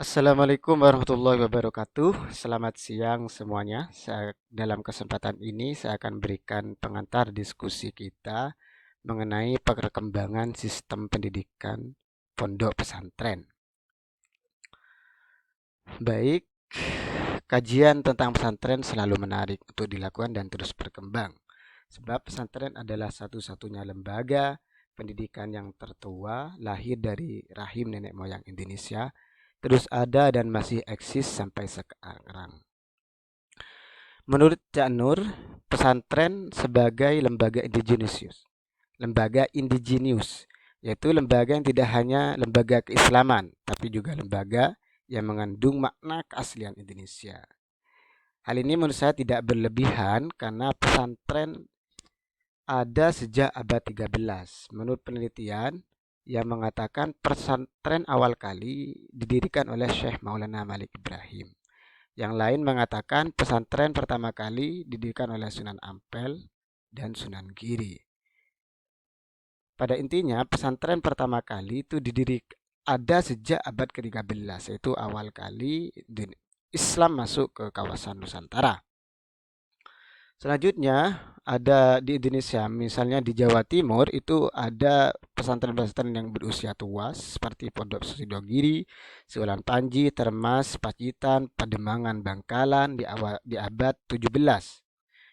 Assalamualaikum warahmatullahi wabarakatuh. Selamat siang semuanya. Dalam kesempatan ini saya akan berikan pengantar diskusi kita mengenai perkembangan sistem pendidikan pondok pesantren. Baik, kajian tentang pesantren selalu menarik untuk dilakukan dan terus berkembang. Sebab pesantren adalah satu-satunya lembaga pendidikan yang tertua lahir dari rahim nenek moyang Indonesia, terus ada dan masih eksis sampai sekarang. Menurut Cak Nur, pesantren sebagai lembaga indigenius, yaitu lembaga yang tidak hanya lembaga keislaman, tapi juga lembaga yang mengandung makna keaslian Indonesia. Hal ini menurut saya tidak berlebihan karena pesantren ada sejak abad 13. Menurut penelitian yang mengatakan pesantren awal kali didirikan oleh Syekh Maulana Malik Ibrahim. Yang lain mengatakan pesantren pertama kali didirikan oleh Sunan Ampel dan Sunan Giri. Pada intinya pesantren pertama kali itu ada sejak abad ke-13, yaitu awal kali Islam masuk ke kawasan Nusantara. Selanjutnya ada di Indonesia, misalnya di Jawa Timur itu ada pesantren-pesantren yang berusia tua seperti Pondok Sidogiri, Siulan Panji, Termas, Pacitan, Pademangan, Bangkalan di abad 17.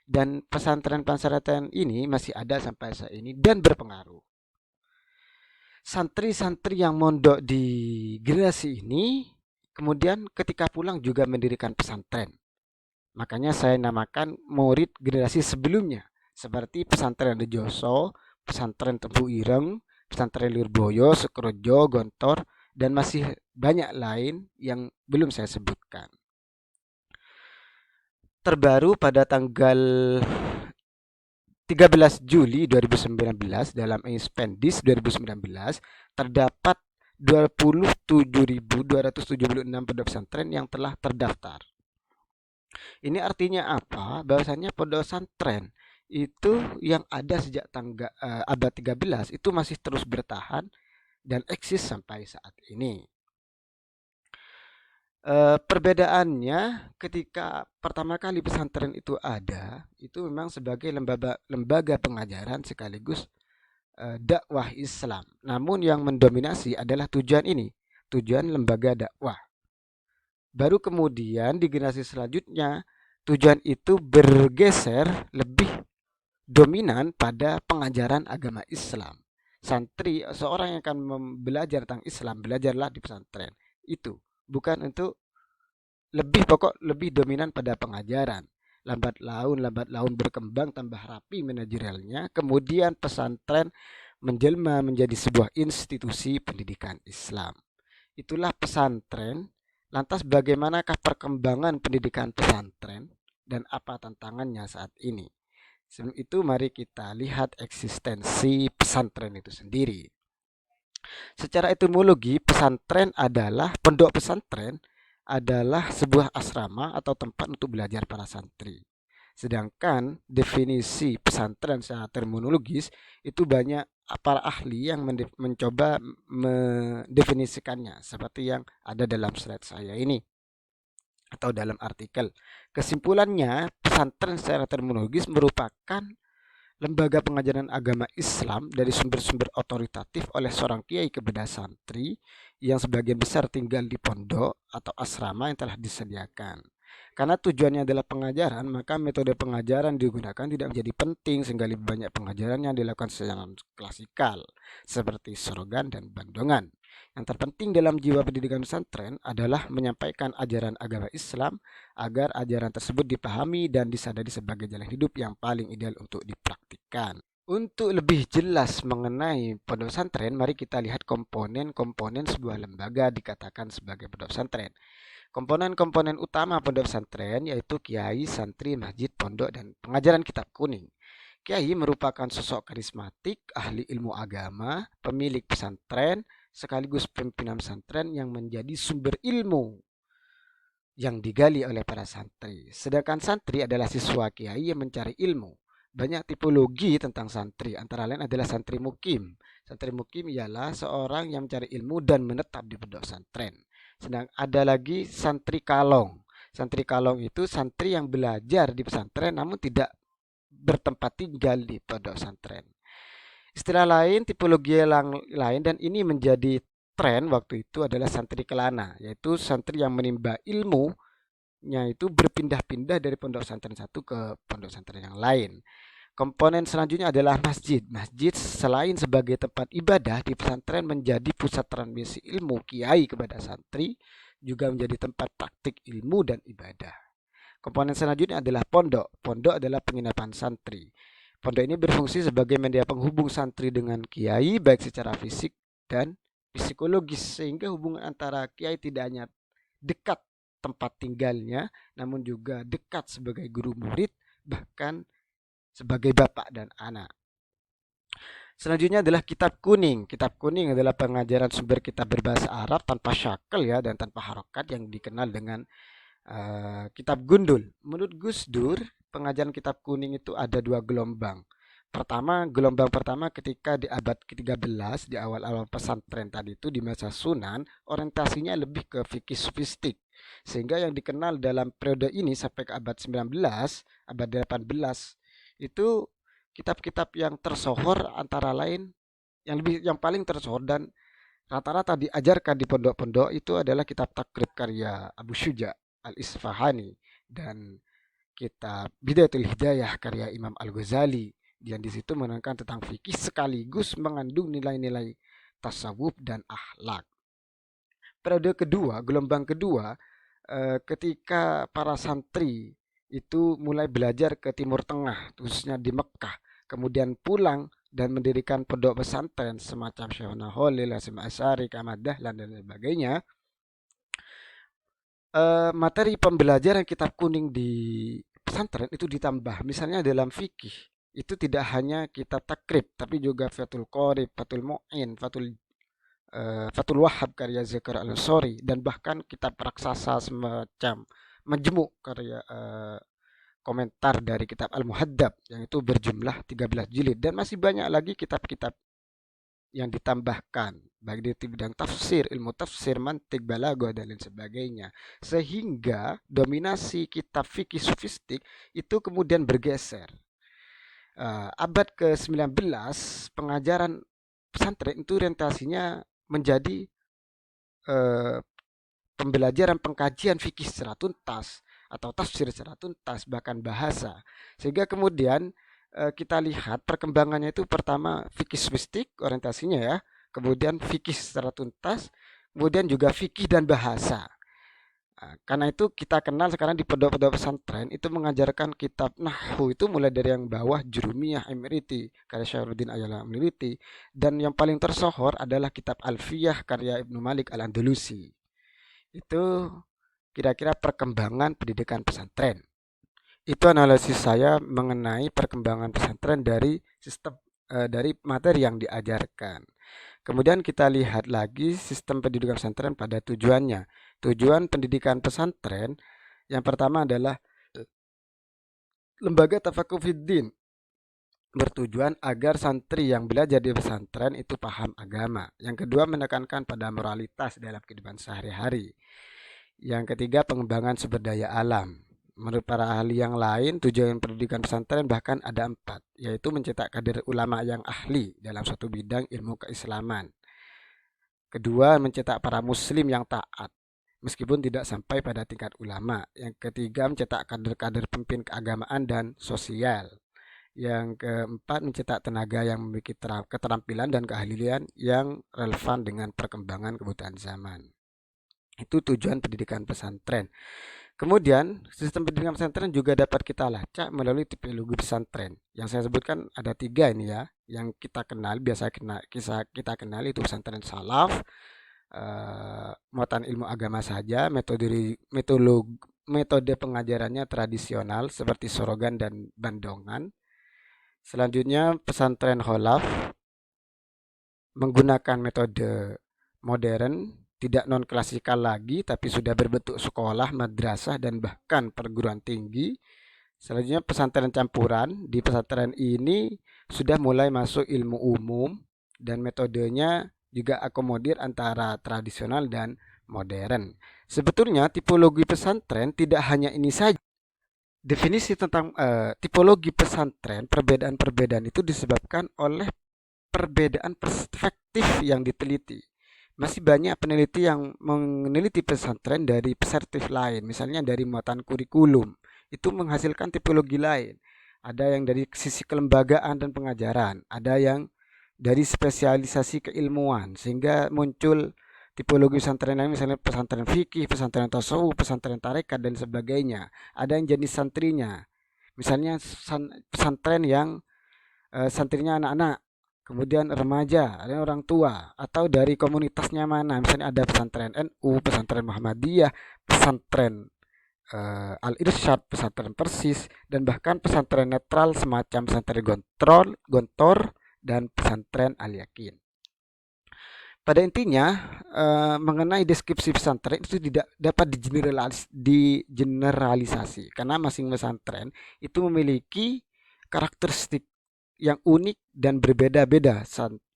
Dan pesantren-pesantren ini masih ada sampai saat ini dan berpengaruh. Santri-santri yang mondok di generasi ini kemudian ketika pulang juga mendirikan pesantren. Makanya saya namakan murid generasi sebelumnya. Seperti pesantren Rejoso, pesantren Tebu Ireng, pesantren Lirboyo, Sukrojo, Gontor, dan masih banyak lain yang belum saya sebutkan. Terbaru pada tanggal 13 Juli 2019 dalam Inspendis 2019 terdapat 27.276 pondok pesantren yang telah terdaftar. Ini artinya apa? Bahwasanya pondok pesantren itu yang ada sejak abad 13 itu masih terus bertahan dan eksis sampai saat ini. Perbedaannya ketika pertama kali pesantren itu ada, itu memang sebagai lembaga pengajaran sekaligus dakwah Islam. Namun yang mendominasi adalah tujuan ini, tujuan lembaga dakwah. Baru kemudian di generasi selanjutnya tujuan itu bergeser lebih dominan pada pengajaran agama Islam. Santri, seorang yang akan belajar tentang Islam, belajarlah di pesantren. Itu bukan untuk lebih dominan pada pengajaran. Lambat laun berkembang tambah rapi manajerialnya. Kemudian pesantren menjelma menjadi sebuah institusi pendidikan Islam. Itulah pesantren. Lantas bagaimanakah perkembangan pendidikan pesantren dan apa tantangannya saat ini? Sebelum itu mari kita lihat eksistensi pesantren itu sendiri. Secara etimologi, pesantren adalah pondok pesantren adalah sebuah asrama atau tempat untuk belajar para santri. Sedangkan definisi pesantren secara terminologis itu banyak para ahli yang mencoba mendefinisikannya seperti yang ada dalam slide saya ini atau dalam artikel. Kesimpulannya, pesantren secara terminologis merupakan lembaga pengajaran agama Islam dari sumber-sumber otoritatif oleh seorang kiai kepada santri yang sebagian besar tinggal di pondok atau asrama yang telah disediakan. Karena tujuannya adalah pengajaran, maka metode pengajaran digunakan tidak menjadi penting sehingga lebih banyak pengajaran yang dilakukan secara klasikal seperti sorogan dan bandongan. Yang terpenting dalam jiwa pendidikan pesantren adalah menyampaikan ajaran agama Islam agar ajaran tersebut dipahami dan disadari sebagai jalan hidup yang paling ideal untuk dipraktikkan. Untuk lebih jelas mengenai pondok pesantren, mari kita lihat komponen-komponen sebuah lembaga dikatakan sebagai pondok pesantren. Komponen-komponen utama pondok pesantren yaitu kiai, santri, masjid, pondok, dan pengajaran kitab kuning. Kiai merupakan sosok karismatik, ahli ilmu agama, pemilik pesantren, sekaligus pimpinan pesantren yang menjadi sumber ilmu yang digali oleh para santri. Sedangkan santri adalah siswa kiai yang mencari ilmu. Banyak tipologi tentang santri, antara lain adalah santri mukim. Santri mukim ialah seorang yang mencari ilmu dan menetap di pondok pesantren. Sedang ada lagi santri kalong. Santri kalong itu santri yang belajar di pesantren namun tidak bertempat tinggal di pondok pesantren. Istilah lain, tipologi yang lain dan ini menjadi tren waktu itu adalah santri kelana, yaitu santri yang menimba ilmunya itu berpindah-pindah dari pondok pesantren satu ke pondok pesantren yang lain. Komponen selanjutnya adalah masjid. Masjid selain sebagai tempat ibadah di pesantren menjadi pusat transmisi ilmu kiai kepada santri, juga menjadi tempat praktik ilmu dan ibadah. Komponen selanjutnya adalah pondok. Pondok adalah penginapan santri. Pondok ini berfungsi sebagai media penghubung santri dengan kiai baik secara fisik dan psikologis, sehingga hubungan antara kiai tidak hanya dekat tempat tinggalnya namun juga dekat sebagai guru murid, bahkan sebagai bapak dan anak. Selanjutnya adalah kitab kuning. Kitab kuning adalah pengajaran sumber kitab berbahasa Arab tanpa syakel ya dan tanpa harokat yang dikenal dengan kitab gundul. Menurut Gus Dur, pengajaran kitab kuning itu ada dua gelombang. Gelombang pertama ketika di abad ke-13 di awal-awal pesantren tadi itu di masa Sunan, orientasinya lebih ke fikih sufistik. Sehingga yang dikenal dalam periode ini sampai ke abad 19, abad 18 itu kitab-kitab yang tersohor antara lain yang paling tersohor dan rata-rata diajarkan di pondok-pondok itu adalah kitab takrib karya Abu Syuja Al-Isfahani dan kitab Bidayatul Hidayah karya Imam Al-Ghazali yang di situ menerangkan tentang fikih sekaligus mengandung nilai-nilai tasawuf dan akhlak. Periode kedua, gelombang kedua, ketika para santri itu mulai belajar ke Timur Tengah, khususnya di Mekah, kemudian pulang dan mendirikan pondok pesantren semacam Syekhona Khalil, Hasyim Asy'ari, Ahmad Dahlan dan sebagainya. Materi pembelajaran kitab kuning di pesantren itu ditambah. Misalnya dalam fikih itu tidak hanya kitab takrib, tapi juga Fathul Qorib, Fathul Mu'in, Fathul Wahhab karya Zakaria Al-Ansari dan bahkan kitab raksasa semacam Majmu' karya komentar dari kitab Al-Muhaddab yang itu berjumlah 13 jilid dan masih banyak lagi kitab-kitab yang ditambahkan baik di bidang tafsir, ilmu tafsir, mantik, balaghah dan lain sebagainya. Sehingga dominasi kitab fikih sufistik itu kemudian bergeser. Abad ke-19 pengajaran pesantren itu orientasinya menjadi pembelajaran pengkajian fikih secara tuntas atau tafsir secara tuntas bahkan bahasa. Sehingga kemudian kita lihat perkembangannya itu pertama fikih sufistik orientasinya ya, kemudian fikih secara tuntas, kemudian juga fikih dan bahasa. Karena itu kita kenal sekarang di pondok-pondok pesantren itu mengajarkan kitab nahwu itu mulai dari yang bawah Jurumiyah Imriti karya Syairuddin Ayala Imriti dan yang paling tersohor adalah kitab Alfiyah karya Ibnu Malik Al-Andalusi. Itu kira-kira perkembangan pendidikan pesantren. Itu analisis saya mengenai perkembangan pesantren dari dari materi yang diajarkan. Kemudian kita lihat lagi sistem pendidikan pesantren pada tujuannya. Tujuan pendidikan pesantren yang pertama adalah lembaga tafakuh fiddin, bertujuan agar santri yang belajar di pesantren itu paham agama. Yang kedua menekankan pada moralitas dalam kehidupan sehari-hari. Yang ketiga pengembangan sumber daya alam. Menurut para ahli yang lain, tujuan pendidikan pesantren bahkan ada 4, yaitu mencetak kader ulama yang ahli dalam suatu bidang ilmu keislaman. Kedua, mencetak para muslim yang taat, meskipun tidak sampai pada tingkat ulama. Yang ketiga, mencetak kader-kader pemimpin keagamaan dan sosial. Yang keempat, mencetak tenaga yang memiliki keterampilan dan keahlian yang relevan dengan perkembangan kebutuhan zaman. Itu tujuan pendidikan pesantren. Kemudian, sistem pendidikan pesantren juga dapat kita lacak melalui tipologi pesantren. Yang saya sebutkan ada 3 ini ya, yang kita kenal, kita kenal itu pesantren salaf, muatan ilmu agama saja, metode pengajarannya tradisional seperti sorogan dan bandongan. Selanjutnya pesantren kholaf menggunakan metode modern, tidak non klasikal lagi tapi sudah berbentuk sekolah, madrasah dan bahkan perguruan tinggi. Selanjutnya pesantren campuran. Di pesantren ini sudah mulai masuk ilmu umum dan metodenya juga akomodir antara tradisional dan modern. Sebetulnya tipologi pesantren tidak hanya ini saja. Definisi tentang tipologi pesantren, perbedaan-perbedaan itu disebabkan oleh perbedaan perspektif yang diteliti. Masih banyak peneliti yang meneliti pesantren dari perspektif lain, misalnya dari muatan kurikulum. Itu menghasilkan tipologi lain. Ada yang dari sisi kelembagaan dan pengajaran, ada yang dari spesialisasi keilmuan, sehingga muncul tipologi pesantren lain, misalnya pesantren fikih, pesantren tasawuf, pesantren tarekat, dan sebagainya. Ada yang jenis santrinya, misalnya pesantren yang santrinya anak-anak, kemudian remaja, ada orang tua, atau dari komunitasnya mana, misalnya ada pesantren NU, pesantren Muhammadiyah, pesantren Al-Irsyad, pesantren Persis, dan bahkan pesantren netral semacam pesantren Gontor, dan pesantren Al-Yakin. Pada intinya, mengenai deskripsi pesantren itu tidak dapat digeneralisasi karena masing pesantren itu memiliki karakteristik yang unik dan berbeda-beda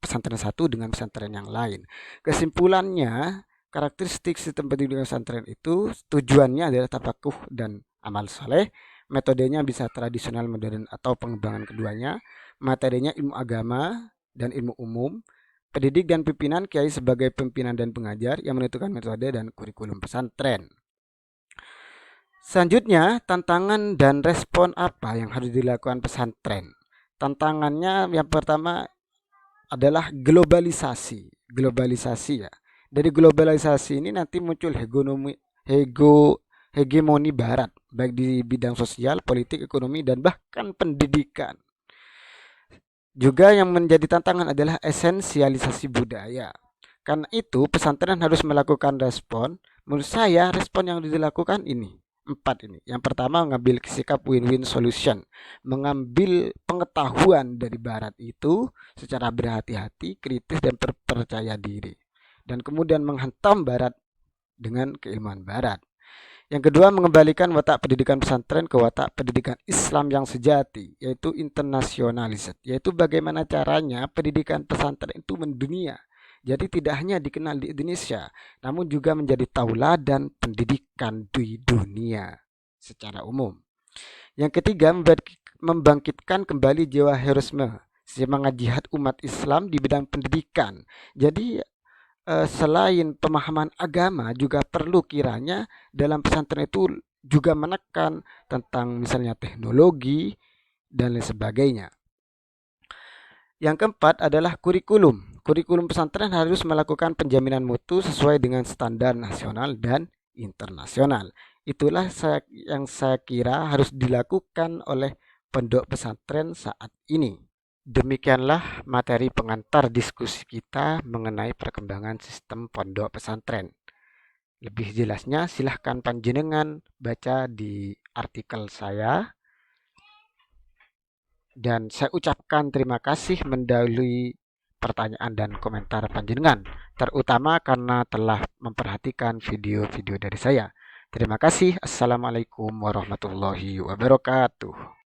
pesantren satu dengan pesantren yang lain. Kesimpulannya, karakteristik sistem pendidikan pesantren itu tujuannya adalah tafakuh dan amal soleh. Metodenya bisa tradisional, modern, atau pengembangan keduanya. Materinya ilmu agama dan ilmu umum. Pendidik dan pimpinan kiai sebagai pimpinan dan pengajar yang menentukan metode dan kurikulum pesantren. Selanjutnya, tantangan dan respon apa yang harus dilakukan pesantren? Tantangannya yang pertama adalah globalisasi. Globalisasi ya. Dari globalisasi ini nanti muncul hegemoni barat, baik di bidang sosial, politik, ekonomi, dan bahkan pendidikan. Juga yang menjadi tantangan adalah esensialisasi budaya. Karena itu pesantren harus melakukan respon. Menurut saya respon yang dilakukan ini 4 ini. Yang pertama, mengambil sikap win-win solution. Mengambil pengetahuan dari barat itu secara berhati-hati, kritis, dan percaya diri. Dan kemudian menghantam barat dengan keilmuan barat. Yang kedua, mengembalikan watak pendidikan pesantren ke watak pendidikan Islam yang sejati, yaitu internasionalis, yaitu bagaimana caranya pendidikan pesantren itu mendunia. Jadi tidak hanya dikenal di Indonesia, namun juga menjadi tauladan pendidikan di dunia secara umum. Yang ketiga, membangkitkan kembali jiwa heroisme, semangat jihad umat Islam di bidang pendidikan. Jadi selain pemahaman agama juga perlu kiranya dalam pesantren itu juga menekan tentang misalnya teknologi dan lain sebagainya. Yang keempat adalah kurikulum. Kurikulum pesantren harus melakukan penjaminan mutu sesuai dengan standar nasional dan internasional. Itulah yang saya kira harus dilakukan oleh pondok pesantren saat ini. Demikianlah materi pengantar diskusi kita mengenai perkembangan sistem pondok pesantren. Lebih jelasnya silahkan panjenengan baca di artikel saya. Dan saya ucapkan terima kasih mendahului pertanyaan dan komentar panjenengan, terutama karena telah memperhatikan video-video dari saya. Terima kasih. Assalamualaikum warahmatullahi wabarakatuh.